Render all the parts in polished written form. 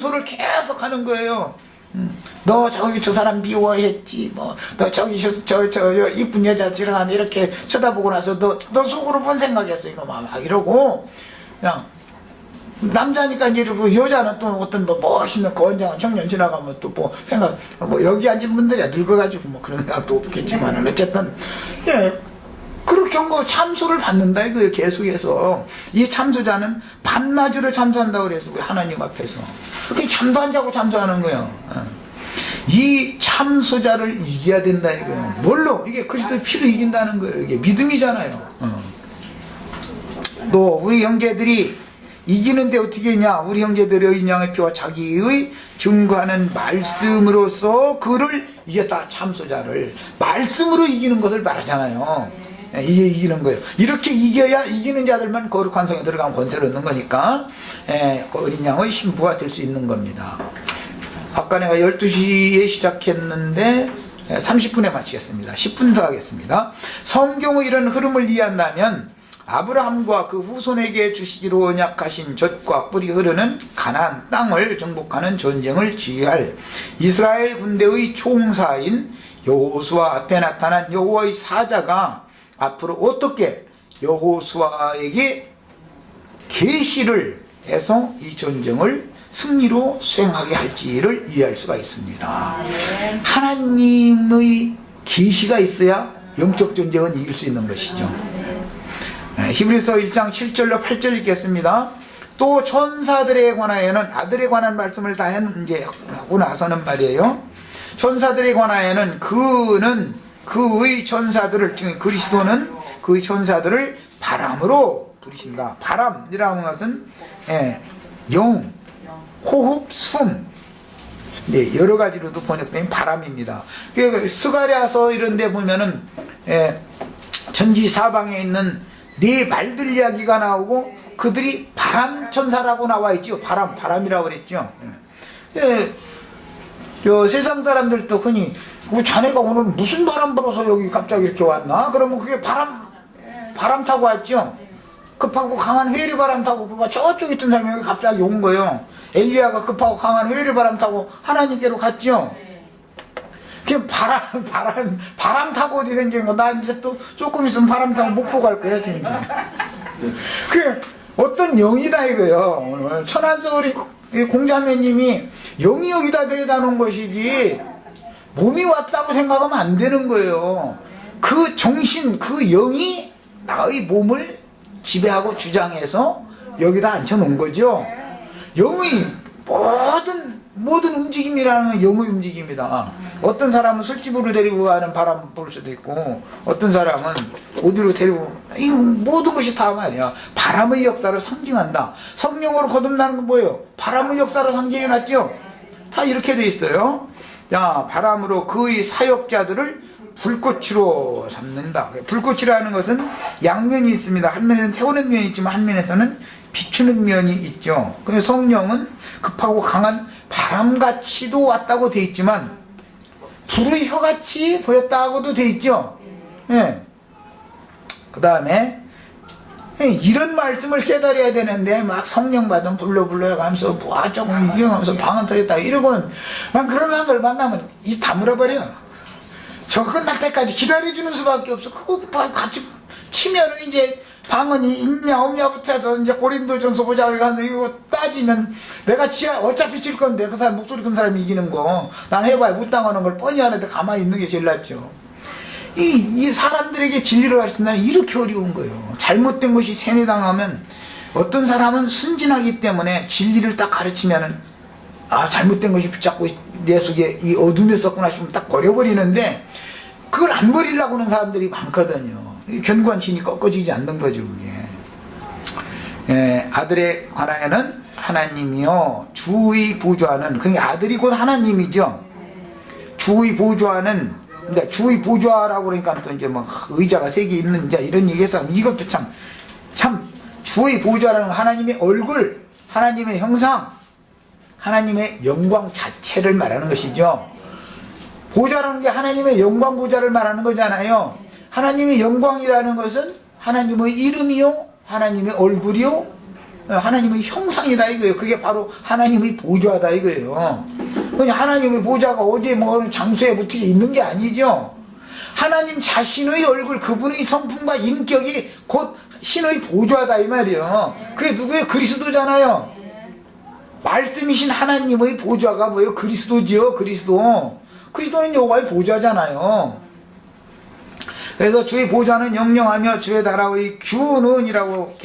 참소를 계속 하는 거예요. 너 저기 저 사람 미워했지, 뭐 너 저기 저 이쁜 여자 지나가는 이렇게 쳐다보고 나서 너 속으로 뭔 생각했어 이놈아, 막 이러고. 그냥 남자니까 이제 이러고, 여자는 또 어떤 뭐 멋있는 건장한 청년 지나가면 또 뭐 생각, 뭐 여기 앉은 분들이야 늙어가지고 뭐 그런 생각도 없겠지만은 어쨌든 그렇게 한 거 참소를 받는다 이거예요. 계속해서 이 참소자는 밤낮으로 참소한다고 그래서 하나님 앞에서 그렇게 잠도 안 자고 참소하는 거예요. 이 참소자를 이겨야 된다 이거예요. 뭘로? 이게 그리스도의 피로 이긴다는 거예요. 이게 믿음이잖아요. 또 우리 형제들이 이기는데 어떻게 했냐? 우리 형제들이 어린 양의 피와 자기의 증거하는 말씀으로써 그를 이겼다. 참소자를 말씀으로 이기는 것을 말하잖아요. 이게 이기는 거예요. 이렇게 이겨야, 이기는 자들만 거룩한 성에 들어가면 권세를 얻는 거니까 어린 양의 신부가 될 수 있는 겁니다. 아까 내가 12시에 시작했는데 30분에 마치겠습니다. 10분 더 하겠습니다. 성경의 이런 흐름을 이해한다면 아브라함과 그 후손에게 주시기로 언약하신 젖과 뿔이 흐르는 가나안 땅을 정복하는 전쟁을 지휘할 이스라엘 군대의 총사인 여호수아 앞에 나타난 여호와의 사자가 앞으로 어떻게 여호수아에게 계시를 해서 이 전쟁을 승리로 수행하게 할지를 이해할 수가 있습니다. 하나님의 계시가 있어야 영적 전쟁은 이길 수 있는 것이죠. 히브리서 1장 7절로 8절 읽겠습니다. 또 천사들에 관하여는, 아들에 관한 말씀을 다 이제 하고 나서는 말이에요. 천사들에 관하여는 그는 그의 천사들을, 즉 그리스도는 그의 천사들을 바람으로 부르신다. 바람이라는 것은 영, 호흡, 숨, 여러 가지로도 번역된 바람입니다. 스가랴서 이런 데 보면은 천지 사방에 있는 네 말들 이야기가 나오고 그들이 바람천사라고 나와 있죠. 바람이라고 그랬죠. 세상 사람들도 흔히 자네가 오늘 무슨 바람 불어서 여기 갑자기 이렇게 왔나? 그러면 그게 바람 타고 왔죠. 급하고 강한 회리 바람 타고 그가 저쪽에 있던 사람이 여기 갑자기 온 거예요. 엘리야가 급하고 강한 회리 바람 타고 하나님께로 갔죠. 그냥 바람 타고 어디 댕기는 거. 나 이제 또 조금 있으면 바람 타고 목포 갈 거야 지금. 그 어떤 영이다 이거요. 오늘 천안서울이 공자매님이 영이 여기다 데려다 놓은 것이지 몸이 왔다고 생각하면 안 되는 거예요. 그 정신, 그 영이 나의 몸을 지배하고 주장해서 여기다 앉혀놓은 거죠. 영의 모든 움직임이라는 건 영의 움직임이다. 어떤 사람은 술집으로 데리고 가는 바람 불 수도 있고, 어떤 사람은 어디로 데리고, 이 모든 것이 다 말이야. 바람의 역사를 상징한다. 성령으로 거듭나는 건 뭐예요? 바람의 역사를 상징해놨죠? 다 이렇게 돼 있어요. 자, 바람으로 그의 사역자들을 불꽃으로 삼는다. 불꽃이라는 것은 양면이 있습니다. 한 면에는 태우는 면이 있지만 한 면에서는 비추는 면이 있죠. 그래서 성령은 급하고 강한 바람같이도 왔다고 돼 있지만 불의 혀같이 보였다고도 돼 있죠. 그 다음에 이런 말씀을 깨달아야 되는데 막 성령 받은 불러 가면서 조금 이겨가면서 방언 터졌다 이러고는 난 그런 사람들 만나면 입 다물어버려. 저 끝날 때까지 기다려주는 수밖에 없어. 그거 같이 치면은 이제 방언이 있냐 없냐부터 해서 이제 고린도전서 보자고 하는데 이거 따지면 내가 어차피 질 건데 그 사람 목소리 큰 사람이 이기는 거 난 해봐야 못 당하는 걸 뻔히 하는데 가만히 있는 게 제일 낫죠. 이 사람들에게 진리를 가르친다는 이렇게 어려운 거예요. 잘못된 것이 세뇌당하면 어떤 사람은 순진하기 때문에 진리를 딱 가르치면은 잘못된 것이 붙잡고 내 속에 이 어둠에 썩구나 싶으면 딱 버려버리는데 그걸 안 버리려고 하는 사람들이 많거든요. 견고한 진이 꺾어지지 않는 거죠, 그게. 아들에 관하여는 하나님이요 주의 보좌하는, 그러니까 아들이 곧 하나님이죠. 주의 보좌하는, 근데 주의 보좌라고 그러니까 또 이제 뭐 의자가 3개 있는 자 이런 얘기해서 이것도 참 주의 보좌라는 하나님의 얼굴, 하나님의 형상, 하나님의 영광 자체를 말하는 것이죠. 보좌라는 게 하나님의 영광 보좌를 말하는 거잖아요. 하나님의 영광이라는 것은 하나님의 이름이요, 하나님의 얼굴이요, 하나님의 형상이다 이거예요. 그게 바로 하나님의 보좌다 이거예요. 그냥 하나님의 보좌가 어디 뭐 장소에 붙게 있는 게 아니죠. 하나님 자신의 얼굴, 그분의 성품과 인격이 곧 신의 보좌다 이 말이에요. 그게 누구예요? 그리스도잖아요. 말씀이신 하나님의 보좌가 뭐예요? 그리스도지요. 그리스도는 여호와의 보좌잖아요. 그래서 주의 보좌는 영영하며 주의 나라의 규는이라고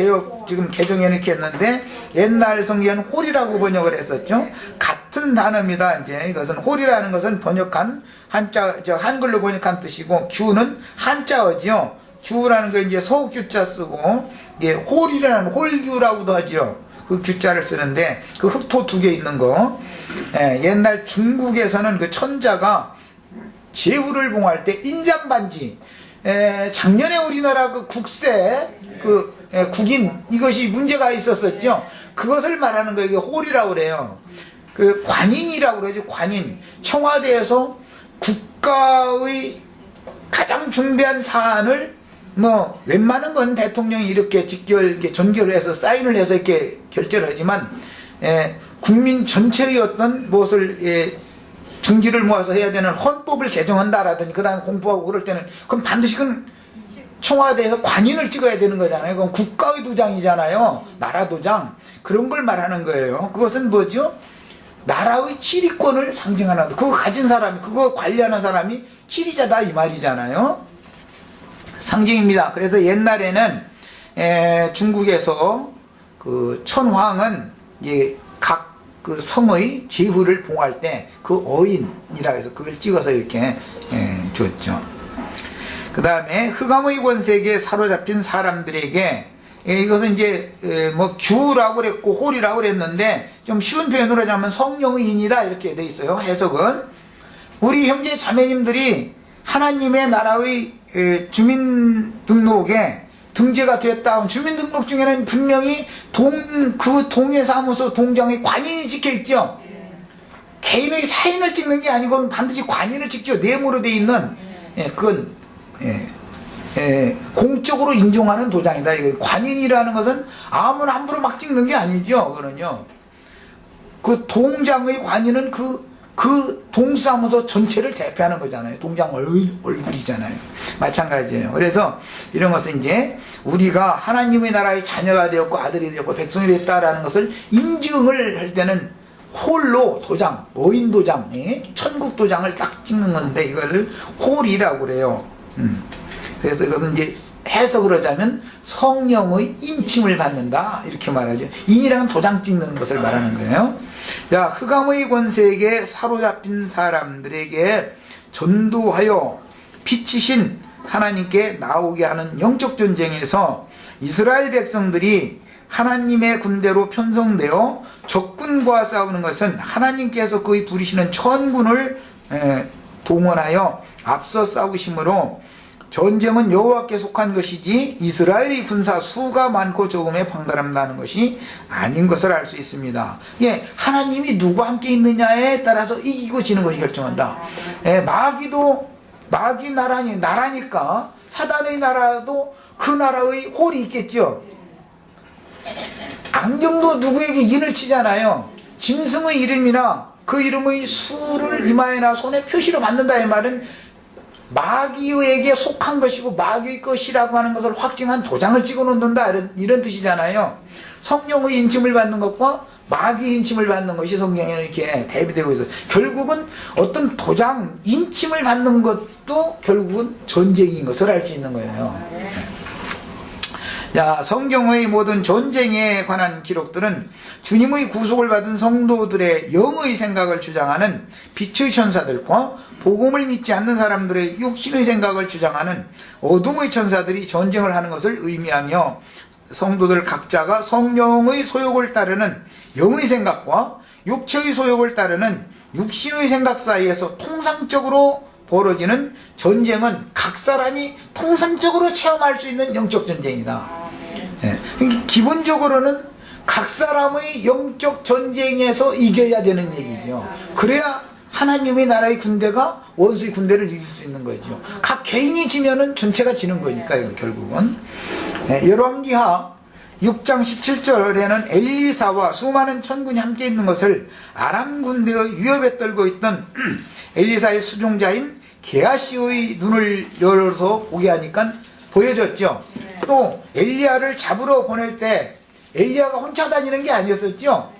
지금 개정해 놓겠는데, 옛날 성경에는 홀이라고 번역을 했었죠. 같은 단어입니다. 이제 이것은 홀이라는 것은 번역한 한글로 번역한 뜻이고, 규는 한자어지요. 주라는 거 이제 서옥규자 쓰고, 이게 홀이라는 홀규라고도 하죠. 그 규자를 쓰는데, 그 흑토 2개 있는 거. 옛날 중국에서는 그 천자가 제후를 봉할 때 인장반지, 작년에 우리나라 그 국세, 국인, 이것이 문제가 있었었죠. 그것을 말하는 거예요. 이게 홀이라고 그래요. 그 관인이라고 그러죠. 관인. 청와대에서 국가의 가장 중대한 사안을 뭐 웬만한 건 대통령이 이렇게 이렇게 전결을 해서 사인을 해서 이렇게 결제를 하지만, 국민 전체의 어떤 무엇을 중지를 모아서 해야 되는 헌법을 개정한다라든지 그 다음에 공부하고 그럴 때는 그럼 반드시 그건 청와대에서 관인을 찍어야 되는 거잖아요. 그건 국가의 도장이잖아요. 나라 도장. 그런 걸 말하는 거예요. 그것은 뭐죠? 나라의 지리권을 상징하는, 그거 가진 사람이, 그거 관리하는 사람이 지리자다 이 말이잖아요. 상징입니다. 그래서 옛날에는 중국에서 그 천황은 이제 각 그 성의 제후를 봉할 때 그 어인이라 해서 그걸 찍어서 이렇게 줬죠. 그 다음에 흑암의 권세계에 사로잡힌 사람들에게, 이것은 이제 뭐 규라고 그랬고 홀이라고 그랬는데, 좀 쉬운 표현으로 하자면 성령의 인이다 이렇게 돼 있어요. 해석은 우리 형제 자매님들이 하나님의 나라의 주민등록에 등재가 되었다. 주민등록 중에는 분명히 그 동해사무소 동장의 관인이 찍혀있죠. 개인의 사인을 찍는 게 아니고 반드시 관인을 찍죠. 네모로 돼 있는, 그건 공적으로 인정하는 도장이다. 관인이라는 것은 아무나 함부로 막 찍는 게 아니죠. 그거는요. 그 동장의 관인은 그 동사무소 전체를 대표하는 거잖아요. 동장 얼굴이잖아요. 마찬가지예요. 그래서 이런 것은 이제 우리가 하나님의 나라의 자녀가 되었고 아들이 되었고 백성이 됐다라는 것을 인증을 할 때는 홀로 도장, 어인 도장, 천국 도장을 딱 찍는 건데 이걸 홀이라고 그래요. 그래서 이것은 이제 해석을 하자면 성령의 인침을 받는다 이렇게 말하죠. 인이라는 도장 찍는 것을 말하는 거예요. 자, 흑암의 권세에게 사로잡힌 사람들에게 전도하여 빛이신 하나님께 나오게 하는 영적 전쟁에서 이스라엘 백성들이 하나님의 군대로 편성되어 적군과 싸우는 것은 하나님께서 그의 부리시는 천군을 동원하여 앞서 싸우심으로 전쟁은 여호와께 속한 것이지 이스라엘의 군사 수가 많고 적음에 판가름나는 것이 아닌 것을 알 수 있습니다. 예, 하나님이 누구와 함께 있느냐에 따라서 이기고 지는 것이 결정한다. 마귀 나라니까 사단의 나라도 그 나라의 홀이 있겠죠. 안경도 누구에게 인을 치잖아요. 짐승의 이름이나 그 이름의 수를 이마에나 손에 표시로 받는다 이 말은 마귀에게 속한 것이고 마귀의 것이라고 하는 것을 확증한 도장을 찍어 놓는다 이런 뜻이잖아요. 성령의 인침을 받는 것과 마귀의 인침을 받는 것이 성경에 이렇게 대비되고 있어요. 결국은 어떤 도장 인침을 받는 것도 결국은 전쟁인 것을 알 수 있는 거예요. 자, 성경의 모든 전쟁에 관한 기록들은 주님의 구속을 받은 성도들의 영의 생각을 주장하는 빛의 천사들과 복음을 믿지 않는 사람들의 육신의 생각을 주장하는 어둠의 천사들이 전쟁을 하는 것을 의미하며, 성도들 각자가 성령의 소욕을 따르는 영의 생각과 육체의 소욕을 따르는 육신의 생각 사이에서 통상적으로 벌어지는 전쟁은 각 사람이 통상적으로 체험할 수 있는 영적 전쟁이다. 기본적으로는 각 사람의 영적 전쟁에서 이겨야 되는 얘기죠. 그래야 하나님의 나라의 군대가 원수의 군대를 이길 수 있는 거죠. 각 개인이 지면은 전체가 지는 거니까 이거 결국은. 열왕기하 6장 17절에는 엘리사와 수많은 천군이 함께 있는 것을 아람 군대의 위협에 떨고 있던 엘리사의 수종자인 게하시의 눈을 열어서 보게 하니까 보여졌죠. 또 엘리야를 잡으러 보낼 때 엘리야가 혼자 다니는 게 아니었었죠.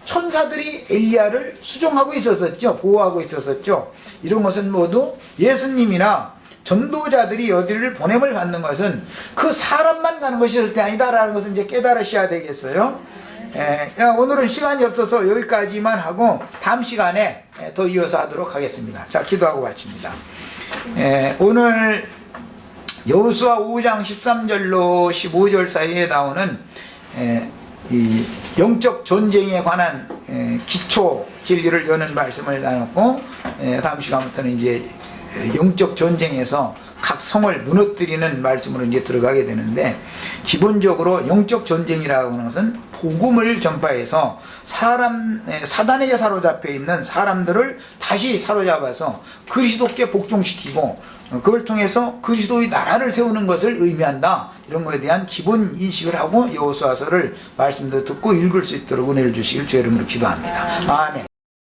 천사들이 엘리야를 수종하고 있었었죠. 보호하고 있었었죠. 이런 것은 모두 예수님이나 전도자들이 어디를 보냄을 받는 것은 그 사람만 가는 것이 절대 아니다라는 것을 이제 깨달으셔야 되겠어요. 오늘은 시간이 없어서 여기까지만 하고 다음 시간에 더 이어서 하도록 하겠습니다. 자, 기도하고 마칩니다. 오늘 여호수아 5장 13절로 15절 사이에 나오는 이 영적 전쟁에 관한 기초 진리를 여는 말씀을 나눴고, 다음 시간부터는 이제 영적 전쟁에서 각 성을 무너뜨리는 말씀으로 이제 들어가게 되는데, 기본적으로 영적 전쟁이라고 하는 것은 복음을 전파해서 사단에게 사로잡혀 있는 사람들을 다시 사로잡아서 그리스도께 복종시키고, 그걸 통해서 그리스도의 나라를 세우는 것을 의미한다. 이런 것에 대한 기본 인식을 하고 여호수아서를 말씀도 듣고 읽을 수 있도록 은혜를 주시길 주의 이름으로 기도합니다. 아멘.